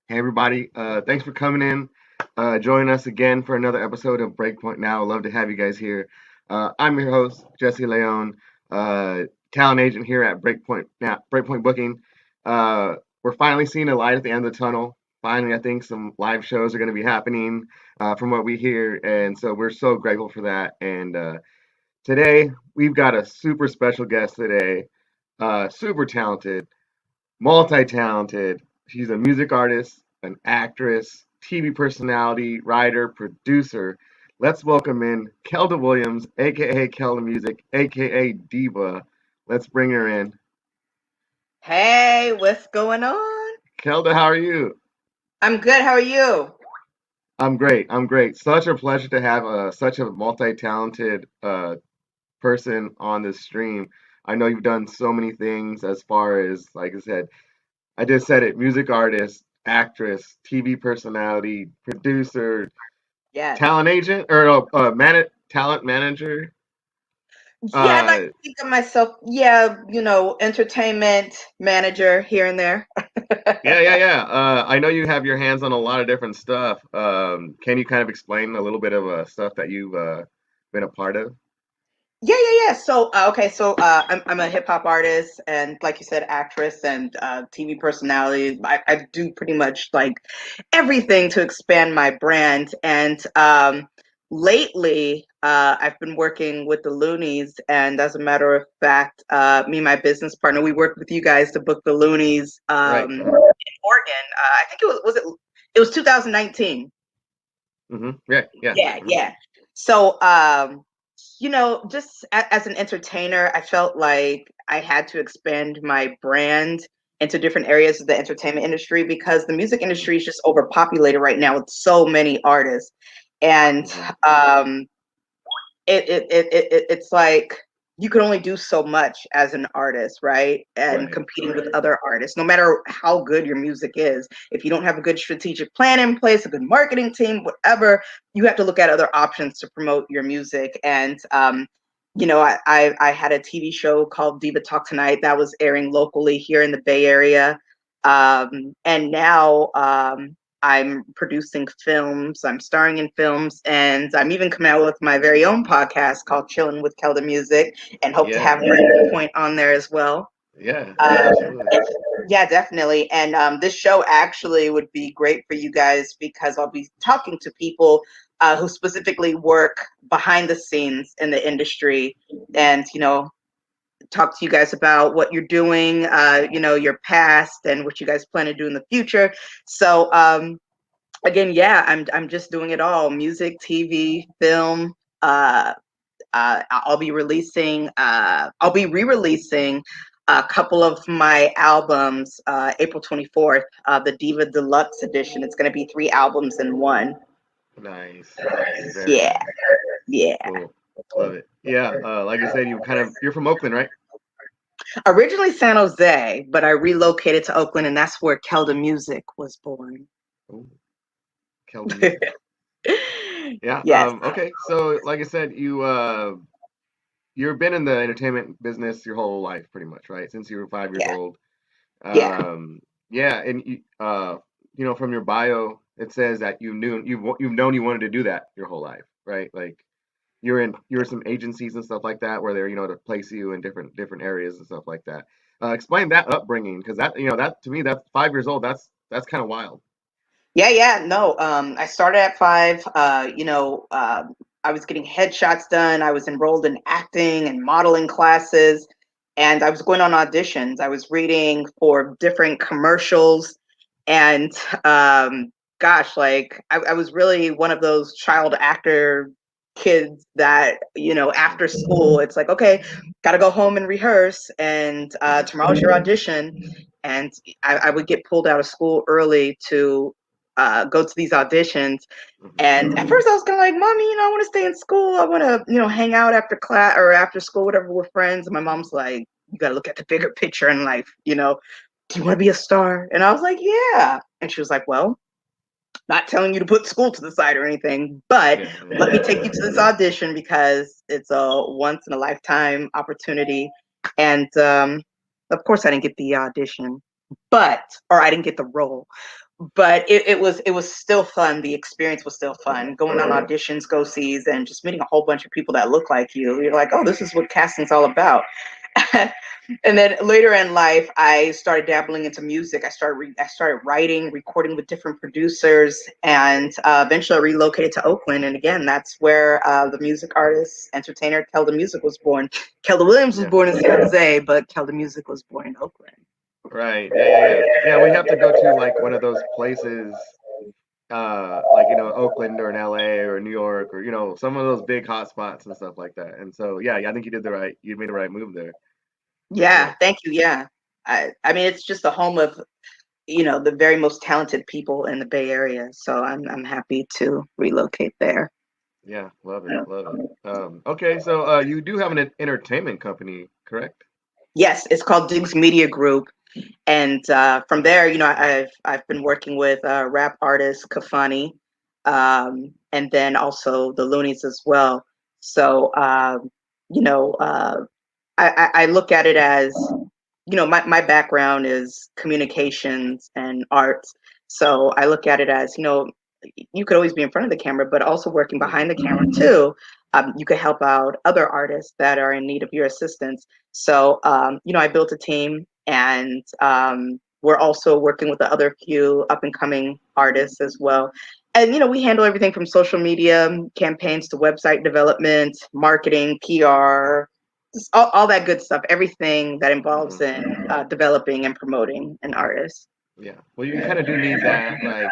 Hey everybody, thanks for coming in, joining us again for another episode of Breakpoint Now. Love to have you guys here. I'm your host, Jesse Leon, uh, talent agent here at Breakpoint Booking. We're finally seeing a light at the end of the tunnel. Finally, I think some live shows are going to be happening, from what we hear, and so we're so grateful for that. And today we've got a super special guest today, super talented, multi-talented. She's a music artist, an actress, TV personality, writer, producer. Let's welcome in Kelda Williams, aka Keldamuzik, aka Diva. Let's bring her in. Hey, what's going on? Kelda, how are you? I'm good. How are you? I'm great. I'm great. Such a pleasure to have such a multi-talented person on this stream. I know you've done so many things as far as, like I said, I just said it, music artist, actress, TV personality, producer, Yes. talent agent, or talent manager. Yeah, I'd like Uh, to think of myself, yeah, entertainment manager here and there. yeah. I know you have your hands on a lot of different stuff. Can you kind of explain a little bit of stuff that you've been a part of? Yeah. So I'm a hip hop artist and, like you said, actress and TV personality. I do pretty much like everything to expand my brand. And lately, I've been working with the Loonies. And as a matter of fact, me and my business partner, we worked with you guys to book the Loonies Right. in Oregon. I think it was 2019. Yeah. Yeah. So, just as an entertainer, I felt like I had to expand my brand into different areas of the entertainment industry because the music industry is just overpopulated right now with so many artists. And Hmm. um, it's like you can only do so much as an artist, right? And Right. competing with other artists, no matter how good your music is, if you don't have a good strategic plan in place, a good marketing team, whatever, you have to look at other options to promote your music. And I had a TV show called Diva Talk Tonight that was airing locally here in the Bay Area. And now I'm producing films, I'm starring in films, and I'm even coming out with my very own podcast called Chillin' with Keldamuzik, and hope to Yeah. have Breakpoint on there as well. Yeah. Um, Absolutely. yeah, definitely. And this show actually would be great for you guys because I'll be talking to people who specifically work behind the scenes in the industry and, talk to you guys about what you're doing, your past and what you guys plan to do in the future. So, again, yeah, I'm just doing it all: music, TV, film. I'll be re-releasing a couple of my albums April 24th, the Diva Deluxe edition. It's going to be 3 albums in one. Nice. Very Yeah, nice. yeah. Cool. Love it. Yeah. Like I said, you're from Oakland, right? Originally San Jose, but I relocated to Oakland, and that's where Keldamuzik was born. Oh, Kelda music. Yeah. Yes. Okay. So, like I said, you've been in the entertainment business your whole life, pretty much, right? Since you were 5 years Yeah. old. Yeah. Yeah, and from your bio, it says that you've known you wanted to do that your whole life, right? Like you were some agencies and stuff like that where they're to place you in different areas and stuff like that. Explain that upbringing because that to me that's 5 years old. That's kind of wild. Yeah. No, I started at 5. I was getting headshots done. I was enrolled in acting and modeling classes, and I was going on auditions. I was reading for different commercials, and gosh, like I was really one of those child actor kids that after school it's like, okay, gotta go home and rehearse, and tomorrow's your audition. And I would get pulled out of school early to go to these auditions. Hmm. And at first I was kind of like, Mommy, I want to stay in school. I want to, hang out after class or after school, whatever, with friends. And my mom's like, you got to look at the bigger picture in life. Do you want to be a star? And I was like, yeah. And she was like, well, not telling you to put school to the side or anything, but Yeah. let me take you to this audition because it's a once in a lifetime opportunity. And of course, I didn't get the audition, or I didn't get the role. but it was still fun. The experience was still fun. Going on auditions, go sees, and just meeting a whole bunch of people that look like you. You're like, oh, this is what casting's all about. And then later in life, I started dabbling into music. I started writing, recording with different producers, and eventually I relocated to Oakland. And again, that's where the music artist, entertainer Keldamuzik was born. Kelda Williams was born in San Jose, but Keldamuzik was born in Oakland. Right. Yeah, we have to go to like one of those places, like Oakland or in LA or New York or some of those big hot spots and stuff like that. And so yeah, I think you made the right move there. Yeah, thank you. Yeah. I mean, it's just the home of, the very most talented people in the Bay Area. So I'm happy to relocate there. Yeah, love it. Okay, so you do have an entertainment company, correct? Yes, it's called Diggs Media Group. And from there, I've been working with rap artist Kafani, and then also the Loonies as well. So you know, I look at it as, my background is communications and arts. So I look at it as, you could always be in front of the camera, but also working behind the camera too. You could help out other artists that are in need of your assistance. So, I built a team, and we're also working with the other few up and coming artists as well. And, we handle everything from social media campaigns to website development, marketing, PR, just all that good stuff, everything that involves in developing and promoting an artist. Yeah. Well, you kind of do need that, like,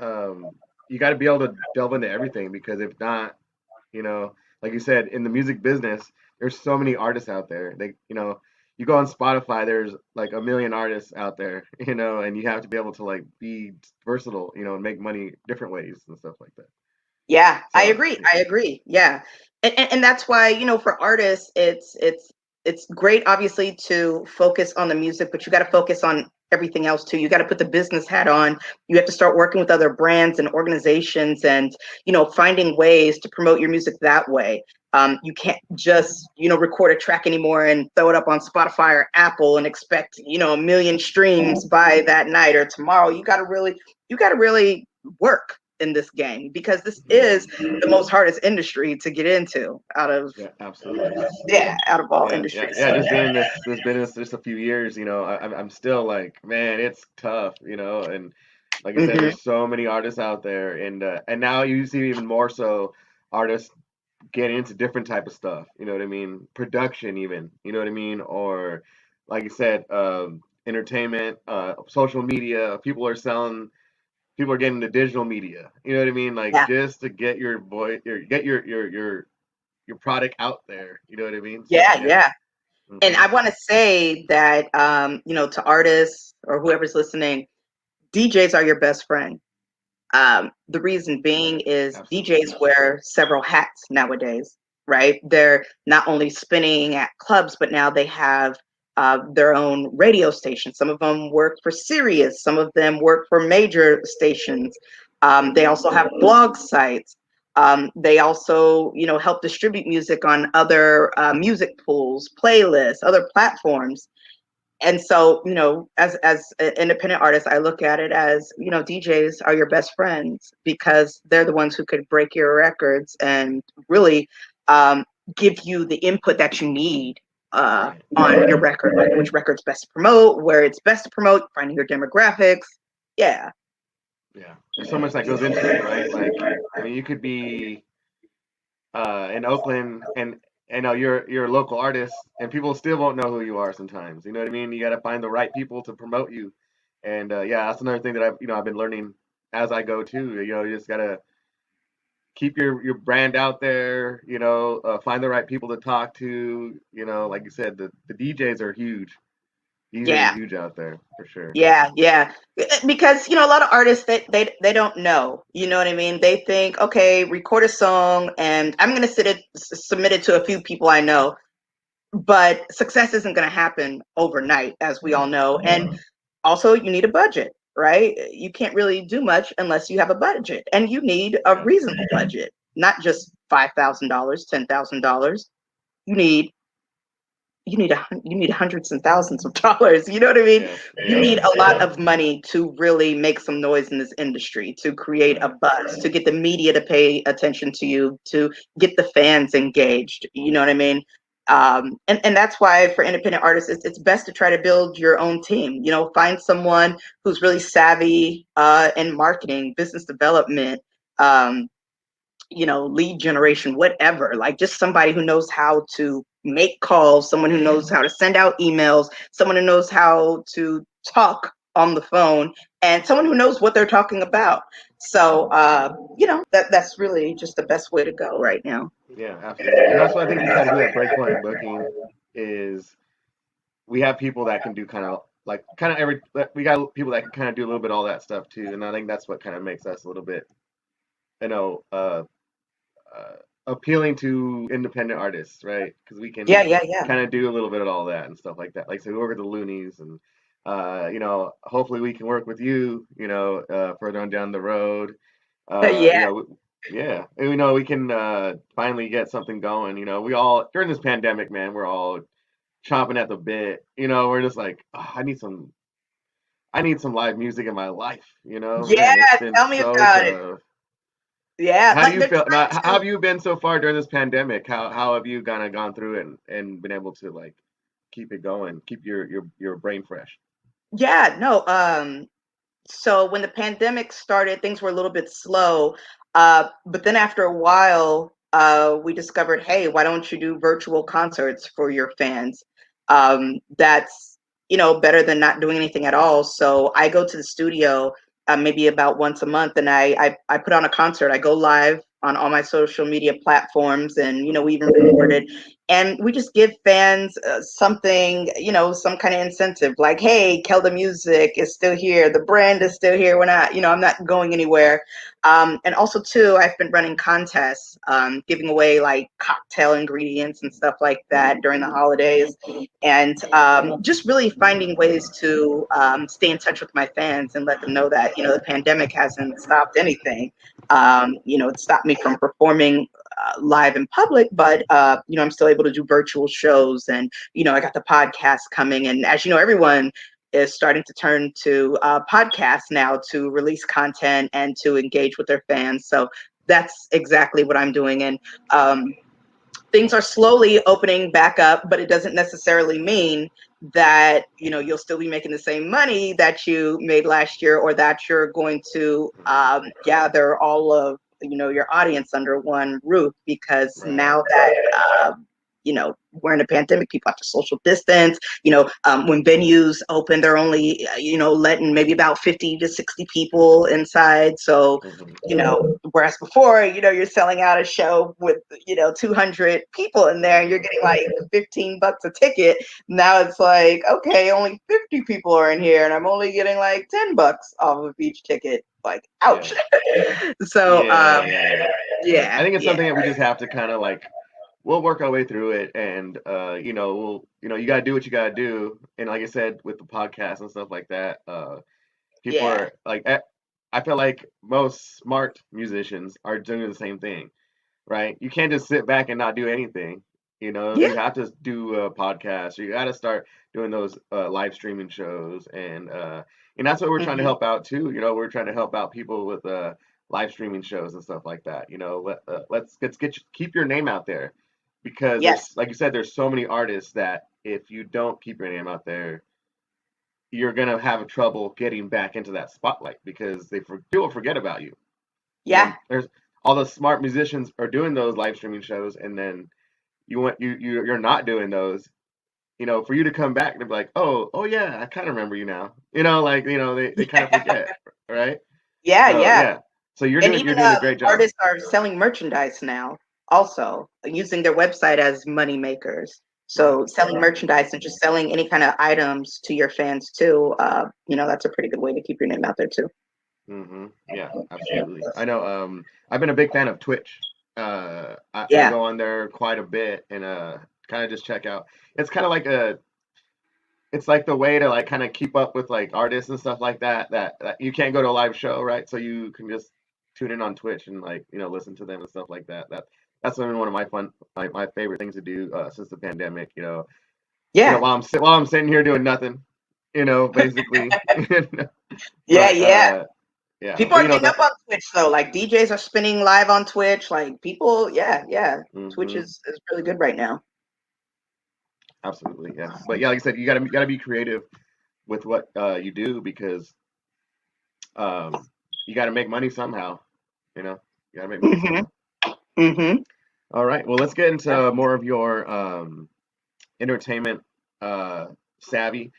um, you got to be able to delve into everything because if not, you know, like you said, in the music business, there's so many artists out there. You go on Spotify, there's like a million artists out there, and you have to be able to like be versatile, and make money different ways and stuff like that. Yeah, I So, agree. I agree. Yeah. And that's why, for artists, it's great obviously to focus on the music, but you got to focus on everything else too. You got to put the business hat on. You have to start working with other brands and organizations and, finding ways to promote your music that way. You can't just, record a track anymore and throw it up on Spotify or Apple and expect, a million streams by that night or tomorrow. You got to really work in this game because this is the most hardest industry to get into yeah, absolutely. out of all Yeah. industries. Just being in this business just a few years, I'm still like, man, it's tough, and like I said, Hmm. there's so many artists out there, and now you see even more so artists get into different type of stuff. You know what I mean? Production, even. You know what I mean? Or like you said, entertainment, social media. People are getting into digital media. You know what I mean? Like Yeah, just to get get your product out there. You know what I mean? So yeah, yeah. yeah. And Hmm. I want to say that, to artists or whoever's listening, DJs are your best friend. The reason being is Absolutely. DJs wear several hats nowadays, right? They're not only spinning at clubs, but now they have their own radio station. Some of them work for Sirius, some of them work for major stations. They also have blog sites. They also, help distribute music on other music pools, playlists, other platforms. And so, as an independent artist, I look at it as, DJs are your best friends because they're the ones who could break your records and really um, give you the input that you need Right. on your record, like which record's best to promote, where it's best to promote, finding your demographics. Yeah. Yeah. There's so much that goes into it, right? Like, I mean, you could be in Oakland, and you're a local artist, and people still won't know who you are sometimes. You know what I mean? You got to find the right people to promote you, and yeah, that's another thing that I've been learning as I go too. You just gotta keep your brand out there. Find the right people to talk to. Like you said, the DJs are huge. DJs are Yeah. huge out there for sure. Yeah, yeah. Because a lot of artists they don't know. You know what I mean? They think, okay, record a song and I'm gonna submit it to a few people I know. But success isn't gonna happen overnight, as we all know. And also you need a budget, right? You can't really do much unless you have a budget. And you need a Yeah. reasonable budget, not just $5,000, $10,000. You need, you need hundreds and thousands of dollars. You know what I mean? You need a lot of money to really make some noise in this industry, to create a buzz, to get the media to pay attention to you, to get the fans engaged. You know what I mean? And that's why for independent artists, it's best to try to build your own team. You know, find someone who's really savvy in marketing, business development, um, you know, lead generation, whatever, like just somebody who knows how to make calls, someone who knows how to send out emails, someone who knows how to talk on the phone, and someone who knows what they're talking about. So, you know, that's really just the best way to go right now. Yeah, absolutely. And that's what I think we try to do at Breakpoint Booking is we have people that can do kind of every we got people that can kind of do a little bit of all that stuff too, and I think that's what kind of makes us a little bit, you know, uh, appealing to independent artists, right? Because we can Yeah. kind of do a little bit of all that and stuff like that. Like, so we work with the Loonies, and you know, hopefully we can work with you, you know, further on down the road. You Yeah. know, yeah, and we know we can finally get something going. You know, we all during this pandemic, man, we're all chomping at the bit. You know, we're just like, "Oh, I need some live music in my life. You know, Yeah. man, it's been Tell me so about it. tough. Yeah. How do Like you they're feel now? trying How to. have you been so far during this pandemic? How have you kind of gone through it and been able to like keep it going, keep your brain fresh? Yeah. No. So when the pandemic started, things were a little bit slow. But then after a while, we discovered, hey, why don't you do virtual concerts for your fans? That's, you know, better than not doing anything at all. So I go to the studio maybe about once a month, and I put on a concert. I go live on all my social media platforms, and you know, we even recorded, and we just give fans something, you know, some kind of incentive, like, hey, Keldamuzik is still here, the brand is still here, we're not, you know, I'm not going anywhere. And also too, I've been running contests, giving away like cocktail ingredients and stuff like that during the holidays, and just really finding ways to stay in touch with my fans and let them know that, you know, the pandemic hasn't stopped anything. You know, it stopped me from performing live in public, but you know, I'm still able to do virtual shows, and you know, I got the podcast coming, and as you know, everyone is starting to turn to podcasts now to release content and to engage with their fans. So that's exactly what I'm doing, and things are slowly opening back up, but it doesn't necessarily mean that, you know, you'll still be making the same money that you made last year, or that you're going to gather all of, you know, your audience under one roof, because Right. now that you know, we're in a pandemic, people have to social distance. You know, when venues open, they're only, you know, letting maybe about 50 to 60 people inside. So, Hmm. you know, whereas before, you know, you're selling out a show with, you know, 200 people in there, and you're getting like $15 a ticket. Now it's like, okay, only 50 people are in here, and I'm only getting like $10 off of each ticket. Like, ouch. Yeah. So, Yeah. I yeah, think it's yeah, something that we just have to kind of like we'll work our way through it, and you know, you gotta do what you gotta do. And like I said, with the podcast and stuff like that, people yeah, are like, I feel like most smart musicians are doing the same thing, right? You can't just sit back and not do anything. You know, yeah. you have to do a podcast, or you got to start doing those live streaming shows, and that's what we're trying to Hmm. help out too. You know, we're trying to help out people with live streaming shows and stuff like that. You know, let's keep your name out there, because Yes. there's, like you said, there's so many artists that if you don't keep your name out there, you're gonna have trouble getting back into that spotlight because people forget about you. You Yeah. know, there's all the smart musicians are doing those live streaming shows, and then you're not doing those. You know, for you to come back and be like, oh yeah, I kind of remember you now. You know, like, you know, they kind of forget, right? Yeah, So yeah. yeah, so And even you're doing a great job. artists are selling merchandise now, also using their website as money makers. Right. So selling merchandise and just selling any kind of items to your fans too. You know, that's a pretty good way to keep your name out there too. Yeah, absolutely. I know. I've been a big fan of Twitch. I Yeah. go on there quite a bit and kind of just check out. It's kind of like it's like the way to like kind of keep up with like artists and stuff like that, that you can't go to a live show, right? So you can just tune in on Twitch and like, you know, listen to them and stuff like that. That's been one of my favorite things to do since the pandemic. You know, Yeah. While I'm sitting here doing nothing, basically. Yeah, But yeah. yeah, People but are getting up on Twitch though. Like DJs are spinning live on Twitch. Like people, yeah, yeah. Twitch hmm is really good right now. absolutely, yeah. But yeah, like I said, you gotta be creative with what you do because um, you gotta make money somehow. You gotta make money Mm-hmm. somehow. Mm-hmm. All right, well, let's get into more of your entertainment savvy.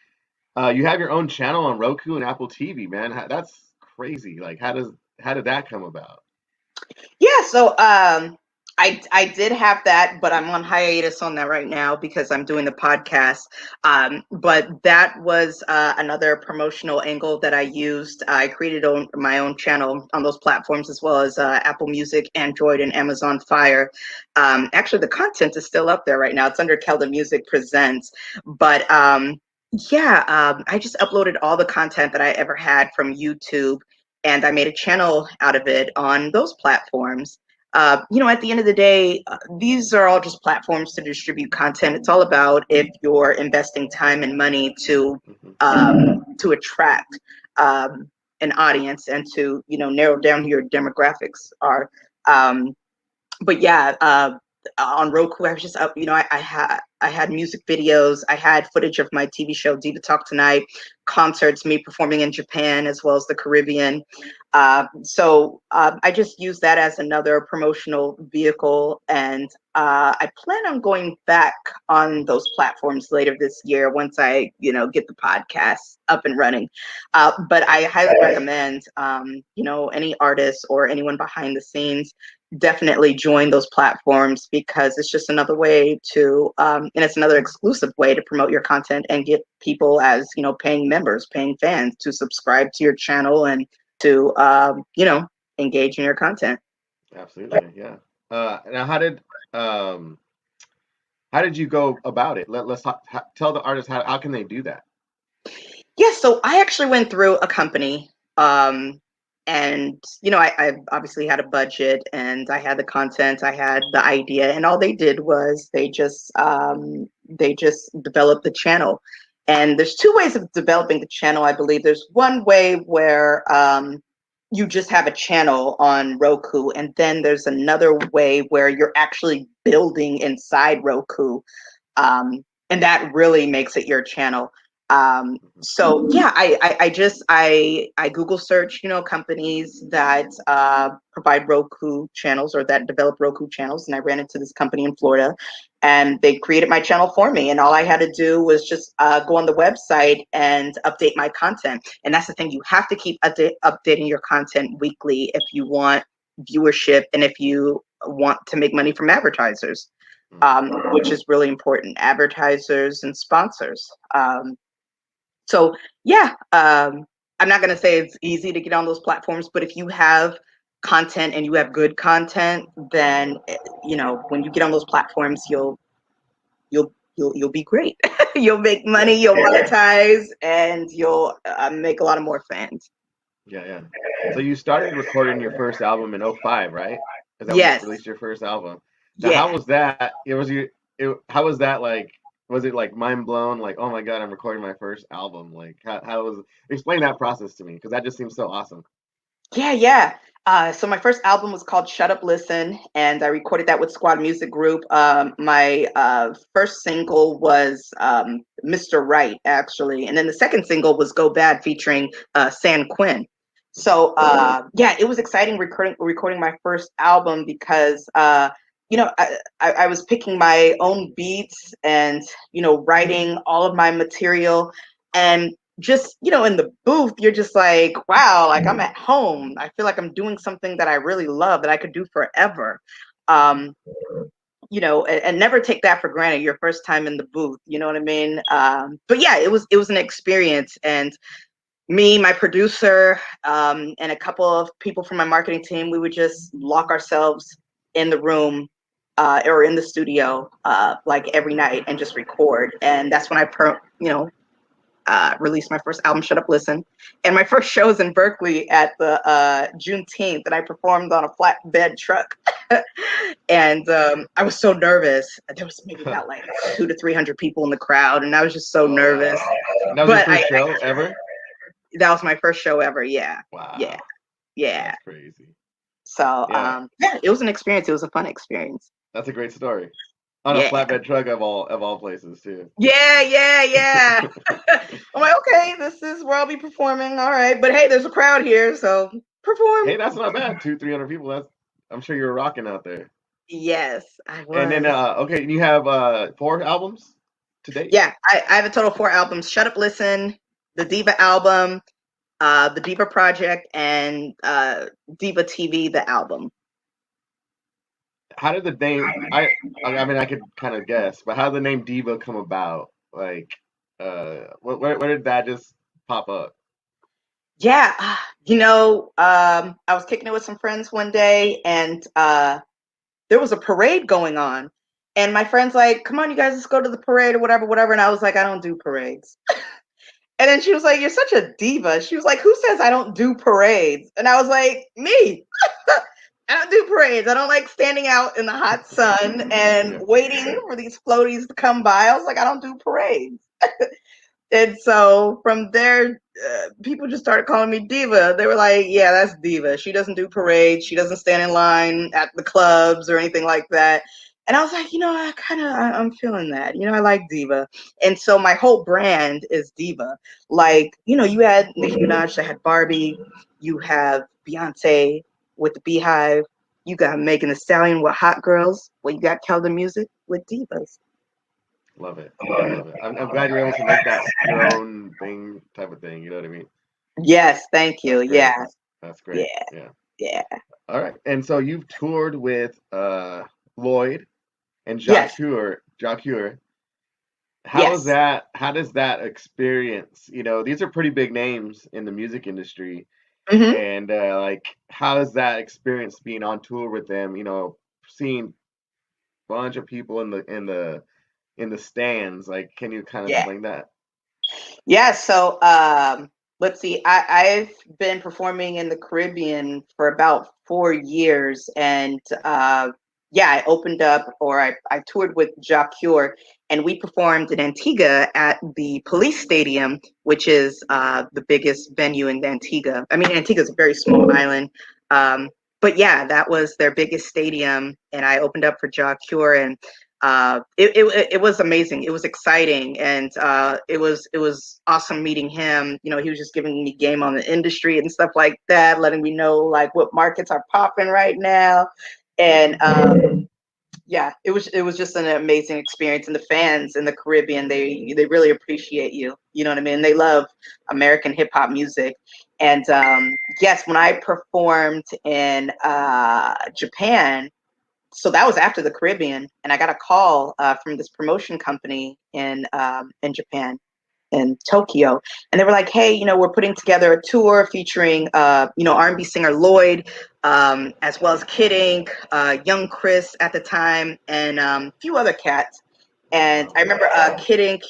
You have your own channel on Roku and Apple TV, man. That's crazy. Like, how did that come about? Yeah, so I did have that, but I'm on hiatus on that right now because I'm doing the podcast. But that was another promotional angle that I used. I created my own channel on those platforms as well as Apple Music, Android, and Amazon Fire. Actually, the content is still up there right now. It's under Keldamuzik Presents. But yeah, I just uploaded all the content that I ever had from YouTube and I made a channel out of it on those platforms. At the end of the day, these are all just platforms to distribute content. It's all about if you're investing time and money Hmm to attract an audience and to narrow down who your demographics are. Um, but yeah, on Roku, I was just up. I had music videos. I had footage of my TV show Diva Talk Tonight, concerts, me performing in Japan as well as the Caribbean. So I just use that as another promotional vehicle, and I plan on going back on those platforms later this year once I get the podcast up and running. But I highly recommend any artists or anyone behind the scenes definitely join those platforms because it's just another way to and it's another exclusive way to promote your content and get people as paying members, paying fans to subscribe to your channel and to engage in your content. Absolutely, yeah. Now, um, how did you go about it? Let's tell the artist how can they do that. Yeah, so I actually went through a company, and I obviously had a budget, and I had the content, I had the idea, and all they did was they just developed the channel. And there's two ways of developing the channel, I believe. There's one way where you just have a channel on Roku, and then there's another way where you're actually building inside Roku, and that really makes it your channel. Hmm So yeah, I Google search companies that provide Roku channels or that develop Roku channels, and I ran into this company in Florida, and they created my channel for me, and all I had to do was just go on the website and update my content. And that's the thing, you have to keep updating your content weekly if you want viewership and if you want to make money from advertisers, which is really important, advertisers and sponsors. So yeah, I'm not going to say it's easy to get on those platforms, but if you have content and you have good content, then when you get on those platforms, you'll be great. You'll make money, Yeah, you'll monetize, and you'll make a lot of more fans. yeah, yeah. So you started recording your first album in '05, right? Is that when you Yes. released your first album? Now, how Yeah. was that? How was that like? Was it like mind blown? Like, oh my God, I'm recording my first album. Like, how was? Explain that process to me because that just seems so awesome. Yeah, yeah. So my first album was called Shut Up Listen, and I recorded that with Squad Music Group. My first single was Mr. Right, actually, and then the second single was Go Bad featuring San Quinn. Hmm So yeah, it was exciting recording my first album because I was picking my own beats and writing all of my material, and just in the booth you're just like, wow, like I'm at home, I feel like I'm doing something that I really love that I could do forever. um and never take that for granted, your first time in the booth, you know what I mean? But yeah, it was an experience, and me, my producer, and a couple of people from my marketing team, we would just lock ourselves in the room or in the studio like every night and just record, and that's when released my first album, Shut Up Listen. And my first show was in Berkeley at the Juneteenth, and I performed on a flatbed truck. And I was so nervous. There was maybe about like 200 to 300 people in the crowd, and I was just so nervous. That was your first show ever? That was my first show ever, yeah. Wow. Yeah. That's crazy. So, it was an experience. It was a fun experience. That's a great story. On a flatbed truck of all places, too. Yeah. I'm like, okay, this is where I'll be performing. All right. But hey, there's a crowd here, so perform. Hey, that's not bad. 200-300 people. I'm sure you're rocking out there. Yes, I was. And then, okay, you have 4 albums to date? Yeah, I have a total of 4 albums. Shut Up Listen, the Diva album, the Diva Project, and Diva TV, the album. How did the name, I mean, I could kind of guess, but how did the name Diva come about? Like, where did that just pop up? Yeah, I was kicking it with some friends one day, and there was a parade going on. And my friend's like, come on, you guys, let's go to the parade or whatever. And I was like, I don't do parades. And then she was like, you're such a diva. She was like, who says I don't do parades? And I was like, me. I don't do parades. I don't like standing out in the hot sun and waiting for these floaties to come by. I was like, I don't do parades. And so from there, people just started calling me Diva. They were like, yeah, that's Diva. She doesn't do parades. She doesn't stand in line at the clubs or anything like that. And I was like, I'm feeling that. I like Diva. And so my whole brand is Diva. Like, you had Nicki Minaj that had Barbie. You have Beyonce with the Beehive. You got Megan Thee Stallion with Hot Girls. Well, you got Keldamuzik with Divas. Love it. I'm glad you're able to make that your own thing, type of thing. You know what I mean? Yes, thank you. Yeah. That's great. Yeah. All right. And so you've toured with Lloyd and Jacques Hure. How does that experience? These are pretty big names in the music industry. Mm-hmm. And how is that experience being on tour with them? Seeing a bunch of people in the stands. Like, can you kind of explain that? Yeah. So let's see. I've been performing in the Caribbean for about 4 years, and I opened up, or I toured with Jacques Hure, and we performed in Antigua at the Police Stadium, which is the biggest venue in Antigua. I mean, Antigua is a very small island, but yeah, that was their biggest stadium, and I opened up for Jacques Hure, and it was amazing. It was exciting, and it was awesome meeting him. He was just giving me game on the industry and stuff like that, letting me know like what markets are popping right now. And it was just an amazing experience. And the fans in the Caribbean, they really appreciate you. You know what I mean? They love American hip hop music. And yes, when I performed in Japan, so that was after the Caribbean, and I got a call from this promotion company in Japan, in Tokyo, and they were like, "Hey, we're putting together a tour featuring, R&B singer Lloyd, as well as Kid Ink, Young Chris at the time, and a few other cats." And I remember Kid Ink,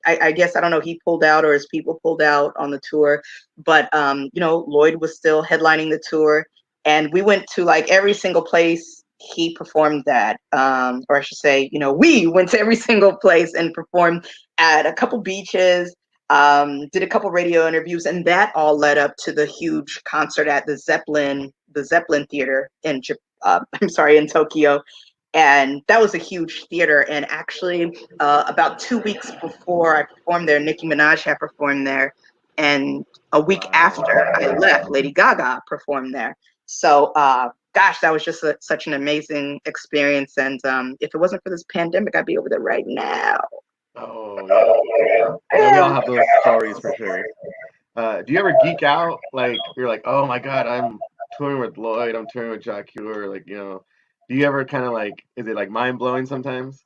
I guess, I don't know, he pulled out or his people pulled out on the tour, but Lloyd was still headlining the tour. And we went to like every single place he performed at, or I should say, we went to every single place and performed at a couple beaches, did a couple radio interviews, and that all led up to the huge concert at the Zeppelin Theater in Tokyo. And that was a huge theater. And actually, about 2 weeks before I performed there, Nicki Minaj had performed there. And a week after I left, Lady Gaga performed there. So, gosh, that was just such an amazing experience. And if it wasn't for this pandemic, I'd be over there right now. Oh, yeah. We all have those stories for sure. Do you ever geek out? Like, you're like, oh my God, I'm touring with Lloyd, I'm touring with Jacques Hure. Like, do you ever kind of like, is it like mind blowing sometimes?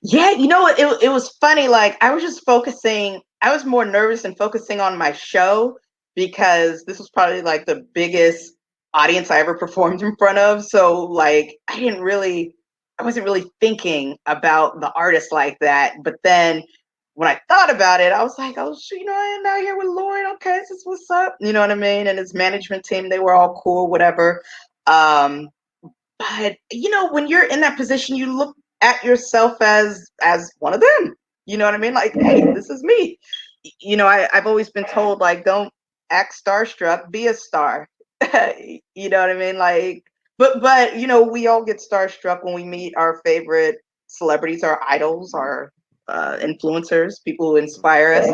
Yeah, it was funny. Like, I was just focusing, I was more nervous and focusing on my show because this was probably like the biggest audience I ever performed in front of. So like, I wasn't really thinking about the artist like that. But then when I thought about it, I was like, oh, shoot, I am out here with Lloyd. Okay, this is what's up. You know what I mean? And his management team, they were all cool, whatever. Um, but when you're in that position, you look at yourself as one of them. You know what I mean? Like, hey, this is me. I've always been told, like, don't act starstruck, be a star. You know what I mean? Like, but we all get starstruck when we meet our favorite celebrities, our idols, our influencers, people who inspire us.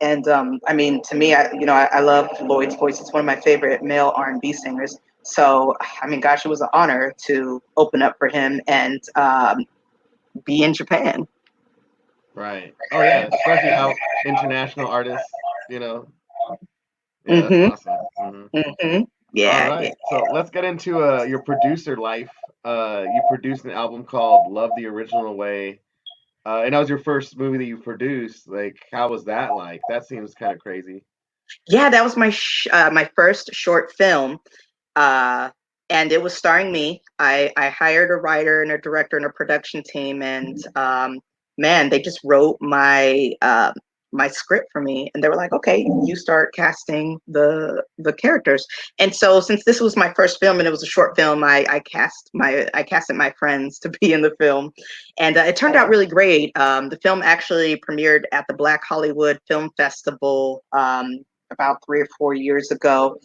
And I mean, to me, I love Lloyd's voice. It's one of my favorite male R&B singers. So, I mean, gosh, it was an honor to open up for him and be in Japan. Right. Oh yeah, especially how international artists, you know. Yeah, that's Mhm. awesome. Hmm. Mhm. All Yeah. Yeah. right. So let's get into your producer life. You produced an album called Love the Original Way. And that was your first movie that you produced. Like, how was that like? That seems kind of crazy. Yeah, that was my first short film. Uh, and it was starring me. I hired a writer and a director and a production team, and man, they just wrote my script for me, and they were like, "Okay, you start casting the characters." And so, since this was my first film and it was a short film, I casted my friends to be in the film, and it turned out really great. The film actually premiered at the Black Hollywood Film Festival about 3 or 4 years ago,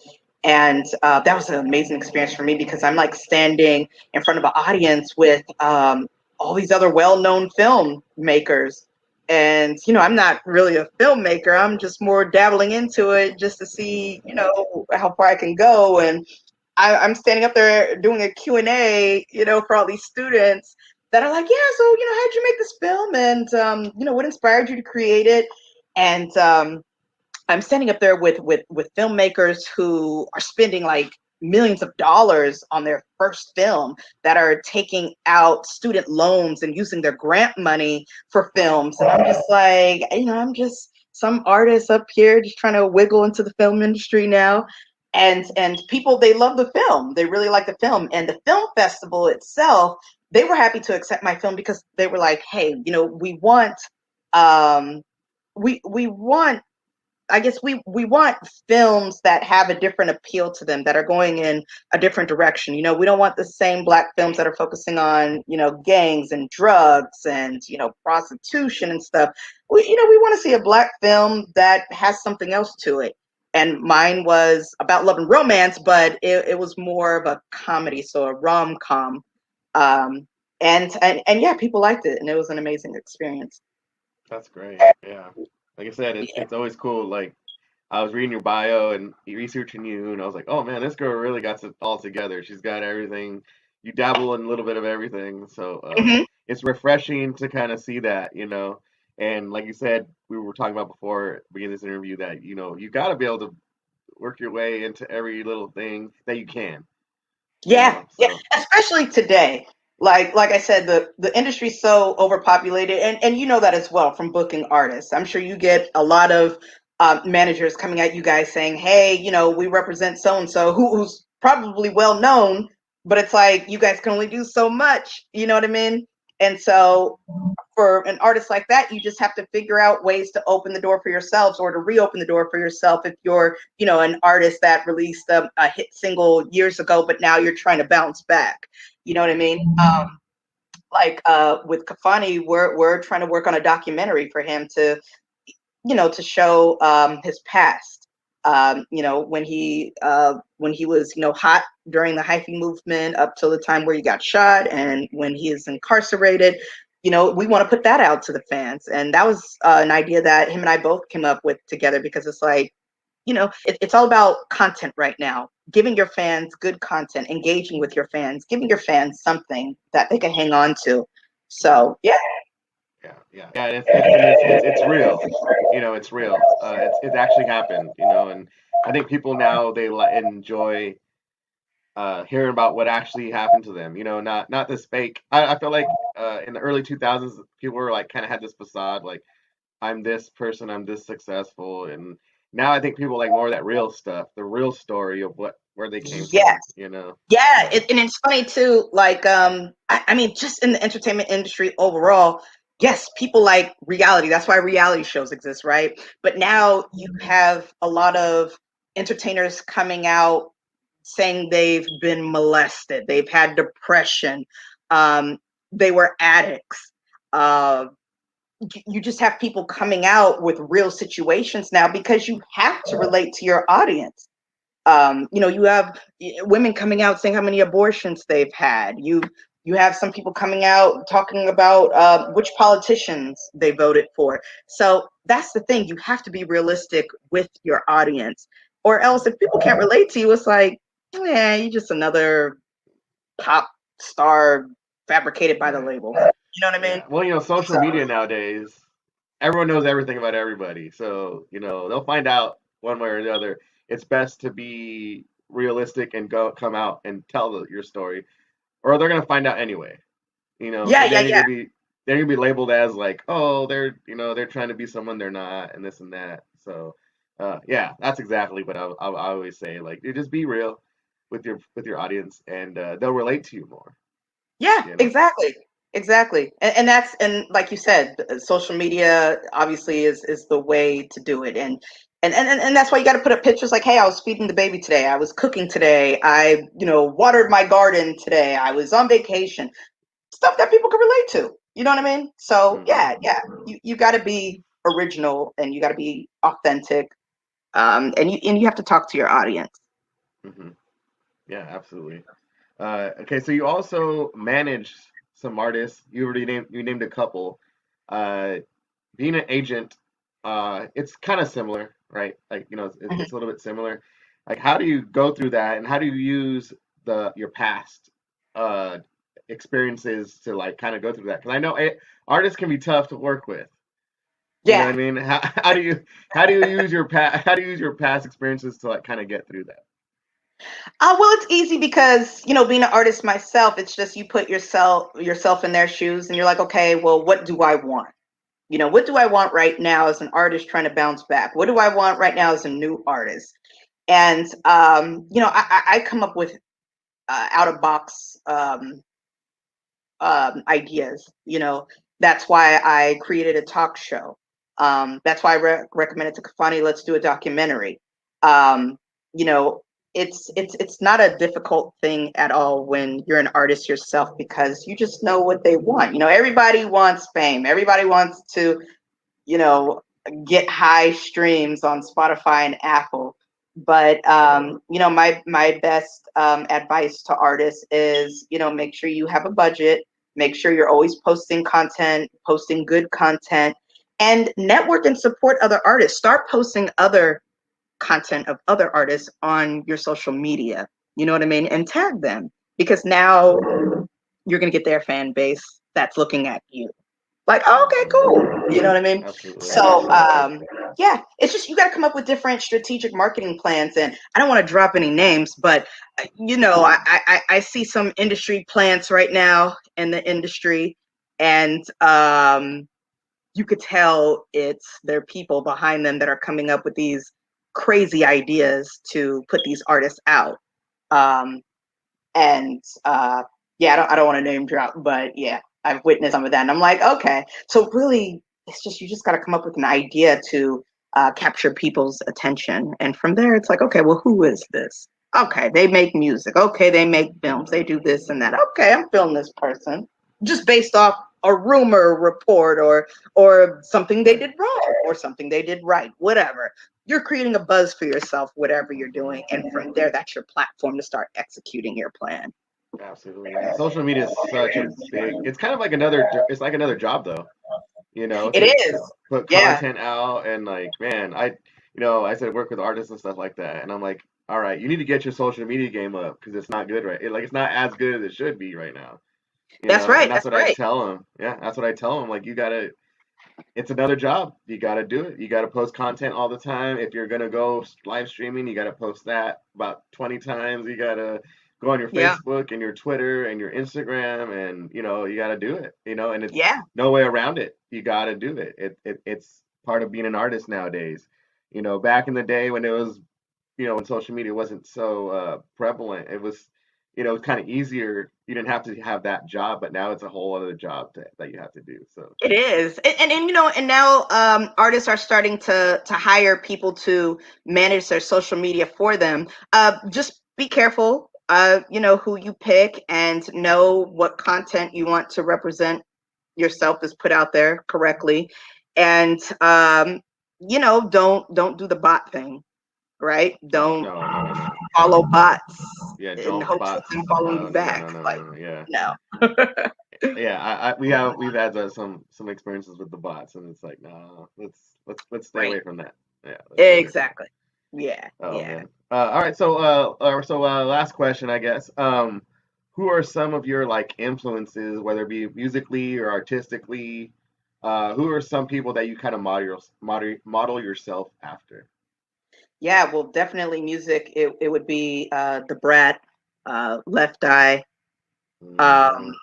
and that was an amazing experience for me because I'm like standing in front of an audience with all these other well-known filmmakers. And, I'm not really a filmmaker. I'm just more dabbling into it just to see, how far I can go. And I'm standing up there doing a Q&A, for all these students that are like, yeah, so, how'd you make this film? And, what inspired you to create it? And I'm standing up there with filmmakers who are spending like millions of dollars on their first film, that are taking out student loans and using their grant money for films. And I'm just like, I'm just some artist up here just trying to wiggle into the film industry now. And people, they love the film. They really like the film. And the film festival itself, they were happy to accept my film because they were like, hey, um we want, I guess we want films that have a different appeal to them, that are going in a different direction. We don't want the same Black films that are focusing on, gangs and drugs and, prostitution and stuff. We want to see a Black film that has something else to it. And mine was about love and romance, but it was more of a comedy, so a rom-com. Um, and yeah, people liked it, and it was an amazing experience. That's great. Yeah. Like I said, it's always cool. Like I was reading your bio and researching you, and I was like, oh man, this girl really got it all together. She's got everything. You dabble in a little bit of everything, so Hmm. it's refreshing to kind of see that, you know. And like you said, we were talking about before beginning this interview that you got to be able to work your way into every little thing that you can, you Yeah, know. yeah, So especially today. Like I said, the industry's so overpopulated, and you know that as well from booking artists. I'm sure you get a lot of managers coming at you guys saying, "Hey, we represent so and so who's probably well known, but it's like you guys can only do so much." You know what I mean? And so for an artist like that, you just have to figure out ways to open the door for yourselves, or to reopen the door for yourself if you're, an artist that released a hit single years ago, but now you're trying to bounce back. You know what I mean? Like with Kafani, we're trying to work on a documentary for him to, to show his past. When he was, hot during the hyphy movement up till the time where he got shot, and when he is incarcerated. We want to put that out to the fans, and that was an idea that him and I both came up with together, because it's like, it's all about content right now. Giving your fans good content, engaging with your fans, giving your fans something that they can hang on to. right. So yeah. Yeah. And it's real. It's real. It actually happened. And I think people now they enjoy hearing about what actually happened to them. Not this fake. I feel like in the early 2000s, people were like kind of had this facade, like I'm this person, I'm this successful, and now I think people like more of that real stuff, the real story of where they came Yes. from. Yeah, So and it's funny too. Like, I mean, just in the entertainment industry overall, Yes, people like reality. That's why reality shows exist, right? But now you have a lot of entertainers coming out saying they've been molested, they've had depression, um, they were addicts. Uh, you just have people coming out with real situations now because you have to relate to your audience. You have women coming out saying how many abortions they've had. You have some people coming out talking about which politicians they voted for. So that's the thing. You have to be realistic with your audience, or else if people can't relate to you, it's like, yeah, you're just another pop star fabricated by the label. You know what I mean? Yeah. Well, social So media nowadays, everyone knows everything about everybody. So, they'll find out one way or the other. It's best to be realistic and come out and tell your story, or they're gonna find out anyway. yeah, And yeah, then yeah. they're gonna be labeled as like, oh, they're trying to be someone they're not, and this and that. So, yeah, that's exactly what I always say. Like, you just be real with your audience, and they'll relate to you more. Yeah, You know. exactly. Exactly. And that's, and like you said, social media obviously is the way to do it. And that's why you got to put up pictures like, hey, I was feeding the baby today. I was cooking today. I, watered my garden today. I was on vacation. Stuff that people can relate to. You know what I mean? So Hmm. yeah. You got to be original and you got to be authentic. And you have to talk to your audience. Hmm. Yeah, absolutely. Okay, so you also manage some artists. You named a couple. Uh, Being an agent, it's kind of similar, right? Like, Mhm. it's a little bit similar. Like, how do you go through that, and how do you use your past uh experiences to like kind of go through that? Because I know artists can be tough to work with. You know what Yeah. I mean? How do you use your past experiences to like kind of get through that? Well, it's easy because being an artist myself, it's just you put yourself in their shoes, and you're like, okay, well, what do I want? What do I want right now as an artist trying to bounce back? What do I want right now as a new artist? And I come up with out of box ideas. That's why I created a talk show. That's why I recommended to Kafani, let's do a documentary. Um, you know, it's not a difficult thing at all when you're an artist yourself because you just know what they want. Everybody wants fame. Everybody wants to, you know, get high streams on Spotify and Apple. But my best advice to artists is, make sure you have a budget, make sure you're always posting content, posting good content, and network and support other artists. Start posting other content of other artists on your social media. You know what I mean? And tag them because now you're gonna get their fan base that's looking at you like, oh, okay, Hmm. cool. You know what I mean? Absolutely. So, yeah, it's just you got to come up with different strategic marketing plans. And I don't want to drop any names, but I see some industry plants right now in the industry, and you could tell it's their people behind them that are coming up with these crazy ideas to put these artists out. Um, and yeah, I don't want to name drop, but yeah, I've witnessed some of that, and I'm like, okay, so really, it's just you just got to come up with an idea to capture people's attention, and from there, it's like, okay, well, who is this? Okay, they make music. Okay, they make films. They do this and that. Okay, I'm feeling this person just based off a rumor report or something they did wrong or something they did right, whatever. You're creating a buzz for yourself, whatever you're doing. And from there, that's your platform to start executing your plan. Absolutely. And social media is such a big, it's kind of like it's like another job though, It to is. put Yeah. content out and like, man, I said work with artists and stuff like that. And I'm like, all right, you need to get your social media game up because it's not good, right? It's not as good as it should be right now, That's and right. that's That's what I right. tell them. Yeah, that's what I tell them. Like, it's another job. You got to do it. You got to post content all the time. If you're going to go live streaming, you got to post that about 20 times. You got to go on your Yeah. Facebook and your Twitter and your Instagram and you got to do it, and it's Yeah. no way around it. You got to do it. It's part of being an artist nowadays. Back in the day when it was, when social media wasn't so prevalent, it was it's kind of easier. You didn't have to have that job, but now it's a whole other job that you have to do. So It is, and now artists are starting to hire people to manage their social media for them. Just be careful, who you pick, and know what content you want to represent yourself is put out there correctly, and don't do the bot thing, right? oh Don't no, no, no. follow bots Yeah, in don't hopes of bots. them following No, you no, no, back. no, no, Like, no, no. Yeah. no. Yeah, we've had some experiences with the bots, and it's like, no, let's stay Right. away from that. Yeah, let's stay away from that. Exactly. Yeah. Oh Yeah. man. All right. So last question, I guess. Who are some of your like influences, whether it be musically or artistically? Who are some people that you kind of model yourself after? Yeah. Well, definitely music. It would be the Brat, Left Eye. Hmm. Um,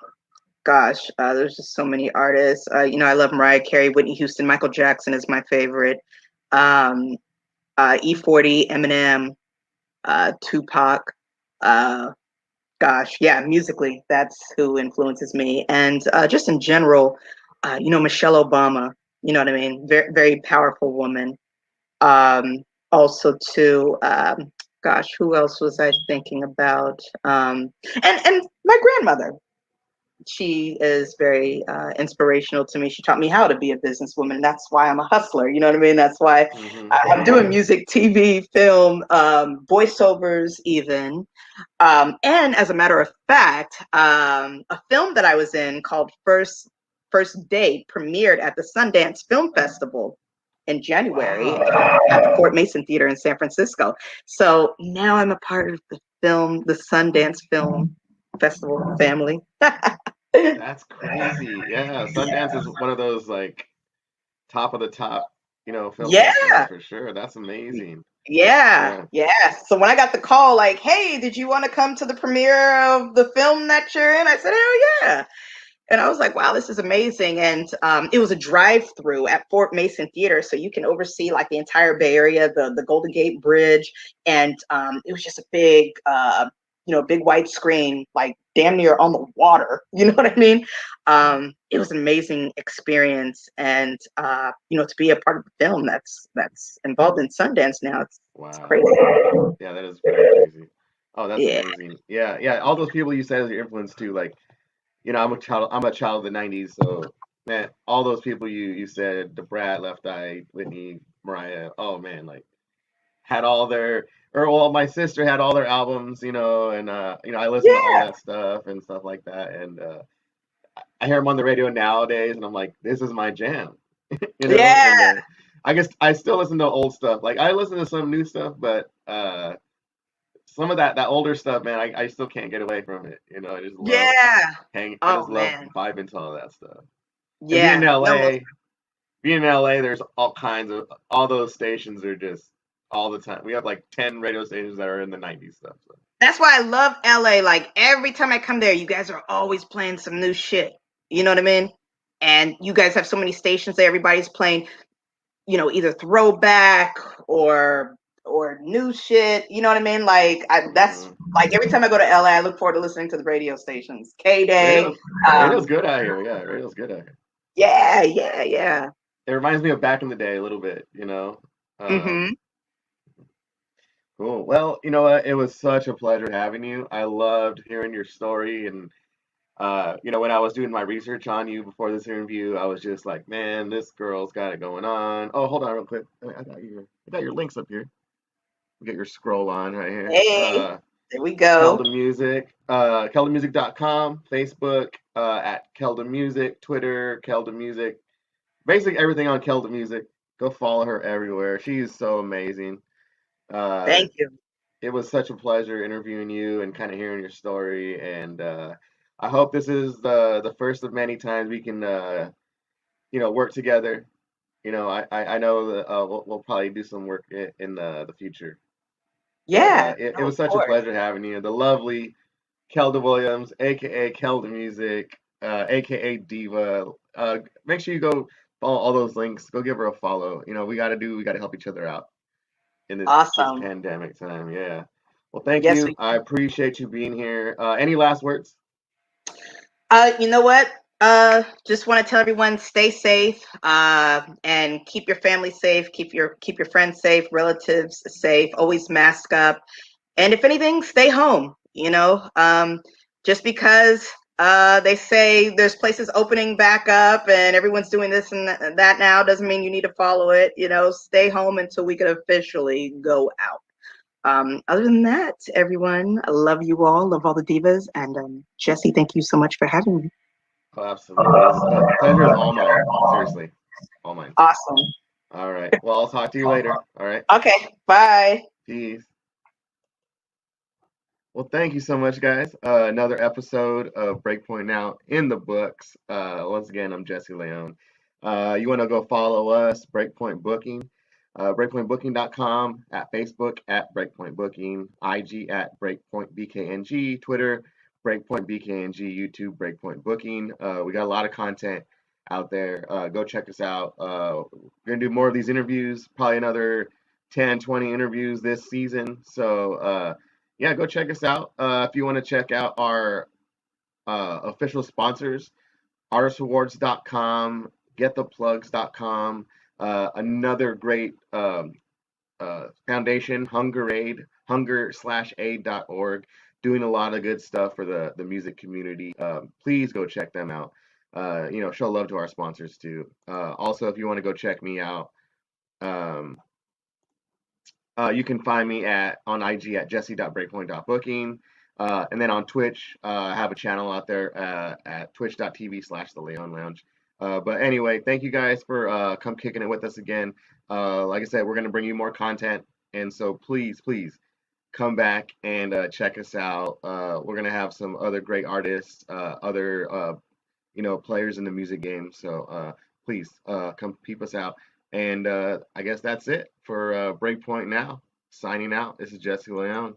gosh, there's just so many artists. I love Mariah Carey, Whitney Houston, Michael Jackson is my favorite. Um, E40, Eminem, Tupac. Uh, gosh, yeah, musically, that's who influences me. And just in general, Michelle Obama, you know what I mean? Very, very powerful woman. Um, Also, too, gosh, who else was I thinking about? And my grandmother. She is very inspirational to me. She taught me how to be a businesswoman. That's why I'm a hustler. You know what I mean? That's why Hmm. I'm doing music, TV, film, voiceovers, even. And as a matter of fact, a film that I was in called First Date premiered at the Sundance Film Festival in January Wow, at the Fort Mason Theater in San Francisco. So now I'm a part of the Sundance Film Festival family. that's crazy. Yeah, Sundance is one of those like top of the top, film festivals Yeah, for sure. That's amazing. yeah, Yeah. yeah. So when I got the call, like, hey, did you want to come to the premiere of the film that you're in? I said, hell yeah. And I was like, wow, this is amazing. And it was a drive-through at Fort Mason Theater. So you can oversee like the entire Bay Area, the Golden Gate Bridge. And it was just a big, big white screen, like damn near on the water. You know what I mean? It was an amazing experience. And, to be a part of the film that's involved in Sundance now, it's Wow. crazy. Yeah, that is pretty crazy. Oh, that's Yeah. amazing. Yeah, yeah. All those people you said as your influence too, like, I'm a child of the '90s, so man, all those people you said, the Brad, Left Eye, Whitney, Mariah, oh man, like had all their, or well, my sister had all their albums, and I listened to all Yeah. that stuff and stuff like that, and I hear them on the radio nowadays, and I'm like, this is my jam, Yeah. and I guess I still listen to old stuff. Like I listen to some new stuff, but some of that older stuff, man, I still can't get away from it. I just love Yeah. I Oh, just love man. vibing to all that stuff. And Yeah. No, most. being in LA, there's all those stations are just all the time. We have like 10 radio stations that are in the '90s stuff. So. That's why I love LA. Like every time I come there, you guys are always playing some new shit. You know what I mean? And you guys have so many stations there. Everybody's playing, either throwback or new shit. You know what I mean? Like that's Hmm. like every time I go to LA, I look forward to listening to the radio stations. K Day. Radio's Um, radio's good out here. Yeah, radio's good out here. yeah, yeah, yeah. It reminds me of back in the day a little bit. Mm-hmm. Cool. Well, you know what? It was such a pleasure having you. I loved hearing your story, and when I was doing my research on you before this interview, I was just like, man, this girl's got it going on. Oh, hold on real quick. I got your links up here. Get your scroll on right here. Hey, there we go. Keldamuzik, Keldamuzik.com, Facebook, at Keldamuzik, Twitter, Keldamuzik, basically everything on Keldamuzik. Go follow her everywhere. She's so amazing. Uh, Thank you. it was such a pleasure interviewing you and kind of hearing your story. And I hope this is the first of many times we can, work together. I know that we'll probably do some work in the future. But Yeah. it No, was of such a course. pleasure having you. The lovely Kelda Williams, aka Kelda Music, aka Diva. Make sure you go follow all those links. Go give her a follow. We gotta help each other out in this Awesome. pandemic time. Yeah. Well, thank Yes. you. I appreciate you being here. Any last words? You know what? Just want to tell everyone, stay safe, and keep your family safe, keep your friends safe, relatives safe, always mask up. And if anything, stay home, just because they say there's places opening back up and everyone's doing this and that now doesn't mean you need to follow it. Stay home until we can officially go out. Other than that, everyone, I love you all, love all the divas. And Jesse, thank you so much for having me. Oh, absolutely. The pleasure is all mine. Seriously, all mine. Awesome. All right. Well, I'll talk to you later. All right. Okay, bye. Peace. Well, thank you so much, guys. Another episode of Breakpoint Now in the books. Once again, I'm Jesse Leon. You want to go follow us, Breakpoint Booking, breakpointbooking.com, at Facebook at Breakpoint Booking, IG at Breakpoint BKNG, Twitter, Breakpoint BKNG, YouTube, Breakpoint Booking. We got a lot of content out there. Go check us out. We're going to do more of these interviews, probably another 10, 20 interviews this season. So, yeah, go check us out. If you want to check out our official sponsors, artistawards.com, gettheplugs.com, another great foundation, hunger/aid.org, doing a lot of good stuff for the music community. Please go check them out. Show love to our sponsors too. Also, if you want to go check me out, um, you can find me on IG at jesse.breakpoint.booking. And then on Twitch, I have a channel out there at twitch.tv/The Leon Lounge. But anyway, thank you guys for come kicking it with us again. Like I said, we're going to bring you more content. And so please, please come back and check us out. We're going to have some other great artists, other players in the music game. So please come peep us out. And I guess that's it for Breakpoint Now. Signing out. This is Jesse Leon.